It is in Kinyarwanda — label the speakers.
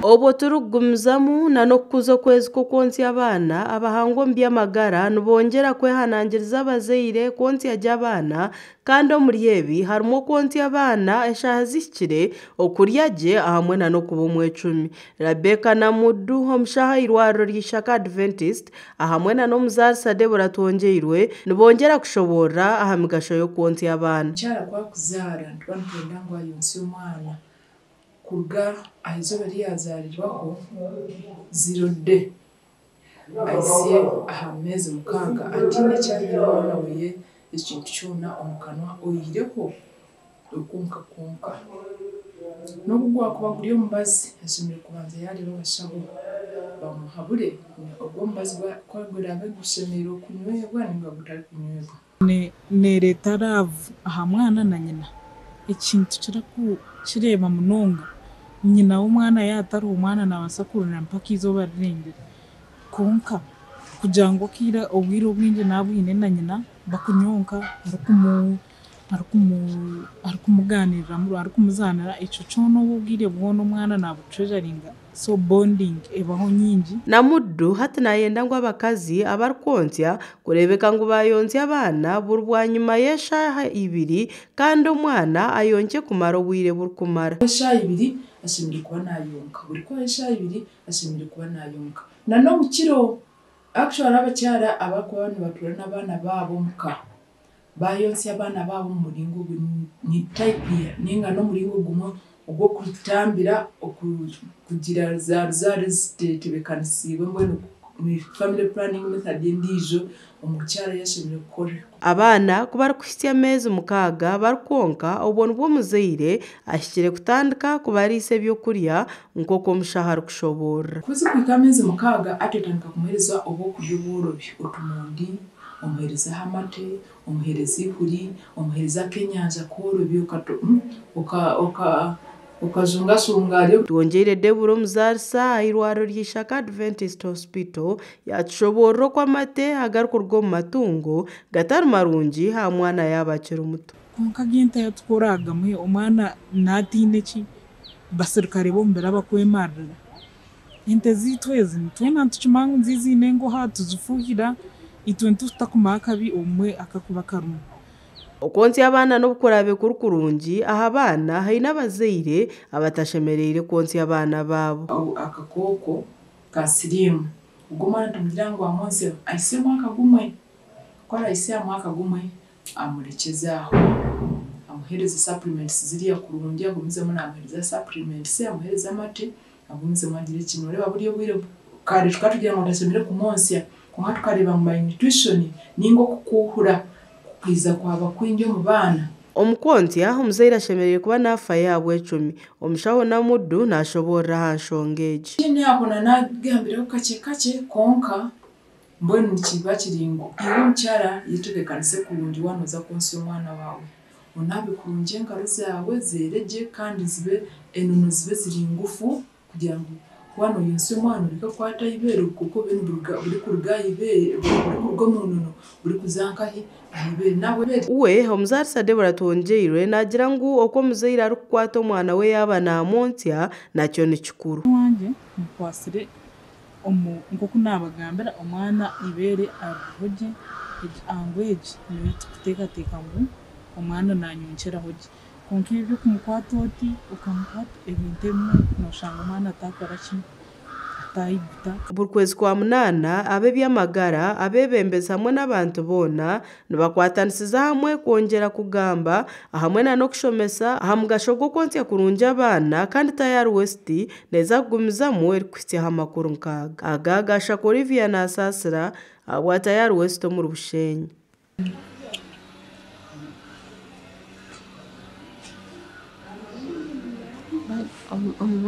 Speaker 1: Obo turugumizamu nanokuza kwezi kokonsi abana abahango by'amagara nibongera kwehanangiriza abazaire konti y'abana kandi omuri ebi harimu konti abana eshaha zihikire okurya gye ahamwe nanokuba omwecumi. Rebecca Namuddu omushaha irwariro ry'Ishaka Adventist ahamwe n'omuzarisa Deborah Tongeirwe nibongera kushoborra aha migasho y'okonti abana.
Speaker 2: Kyara kwa kuzaara ntwanda ngo ayonse omwana kuruga ahizoba lyazarirwaho 0D aise aha mezi mukaaga atine kyanyira omwana we ekintu kyona omukanwa oyireho okunka n'obugwa kuba guri omubazi asomere kubanza yareba abashaho bamuhabure obwo omubazi kwagura bagusomere okunywebwa ninga gutari kunywebwa
Speaker 3: nereta ravu aha mwana na nyina ekintu kireba munonga nyina w'omwana yatari omwana nabasa kurunira mpaka izoba rirengera konka kugira ngo kira obwire obwingi nabwine na nyina bakunyonka arikumuganirira arikumuzanira ekyo kyona obwire bwona omwana nabutrejeringa so bonding ebaho nyingi.
Speaker 1: Namuddu hati nayenda ngo abakazi abarikontya kurebeka ngo bayontya abana buri bwanyuma y'eshaha 2 kandi omwana ayonke kumara obwire burikumara.
Speaker 2: Eshaha 2 ashimire kuba nayonka buri kwa eshaha 2 ashimire kuba nayonka nano mukiro actually abakyara abakuba nibatura n'abana babo muka bayonsya abana babo muringo ni type ya ninga no muringo gumwe ubwo kutambira kugira za state bekanisiwe mbwenu mu family planning method ndijo omukyara yashimire gukora
Speaker 1: abana kuba kuhitya amezi mukaaga barikonka obwo bwo muzaire ashikire kutandika kubarise byokurya nkoko omushahara kushoborra kuzi kwika amezi mukaaga atetandika kumuhereza obwo kurya bworobi otumondi omuhereza hamate omuhereza ihuri omuhereza kenyanja korobi okazungasungario. Twongeire Deborah omuzarisa irwariro ry'Ishaka Adventist Hospital yatushoborra kwa mate agarukurwa mu matungo gatari marungi ha mwana yabakira muto
Speaker 3: konka ginta yatukoraga mwe omwana natine ki basirikare bombera bakwemarira ente zitwezi twena ntukimangu nzizine ngo hatuzufuhira itwentu tutakumakabi omwe akakuba karumu
Speaker 1: okonti abana n'obukurabe kurukurungi aha bana haina abazaire abatashemereire konti abana babo
Speaker 2: akakoko ka sirimu ubwo mwana tumugira ngo amonse aise mwaka gumwe kwara aise mwaka gumwe amurekezaho amuhereza supplements ziriya kurungi agumizemo namuhereza supplements amuhereza amate agumizemo agire ikintu reba buriyo bwire kare tukatugira ngo ndasomere kumonsya konka tukareba mu nutrition ningo kukuhura kwiza kwaba kwinjo mu bana
Speaker 1: omukonti aho muzaire ashemerere kuba nafa yabwe 10 omushaho Namuddu nashoborra hanshongeje
Speaker 2: nyine abona nagambira kake konka mbone nikiba kiringo iyo mcyara yitegekanise kurungi wanoza konsi y'umwana wawe onabe kurungi ngaro zawe zereje kandi zibe enono zibe ziringufu kugira ngo wano yinse umwana urika kwata ibere kuko bene buri kuruga ibere buri munono buri kuzankahi ibere nawe
Speaker 1: we omuzarisa Deborah Tongeirwe nagira ngo oko muzaire ari kukwata omwana we yaba namontya nakyo ni kikuru
Speaker 3: wanje mukwasire nkoko nabagambira omwana ibere aruhoje angweje niyo tukuteka ngo omwana nanyonchera hoje konki ibyo kumukwata oti ukamukata ebintu emwe noshanga omwana atakora kimwe atayibita.
Speaker 1: Buri kwezi kwa munana abe by'amagara abebembeza hamwe n'abantu bona nibakwatanisiza hamwe kongera kugamba hamwe no kushomesa aha mugasho go kontya kurungi abana kandi Tayari West neza kugumizamo erikwitya amakuru nkaga agagasha Olivia nasasira wa Tayari West mu Bushenyi.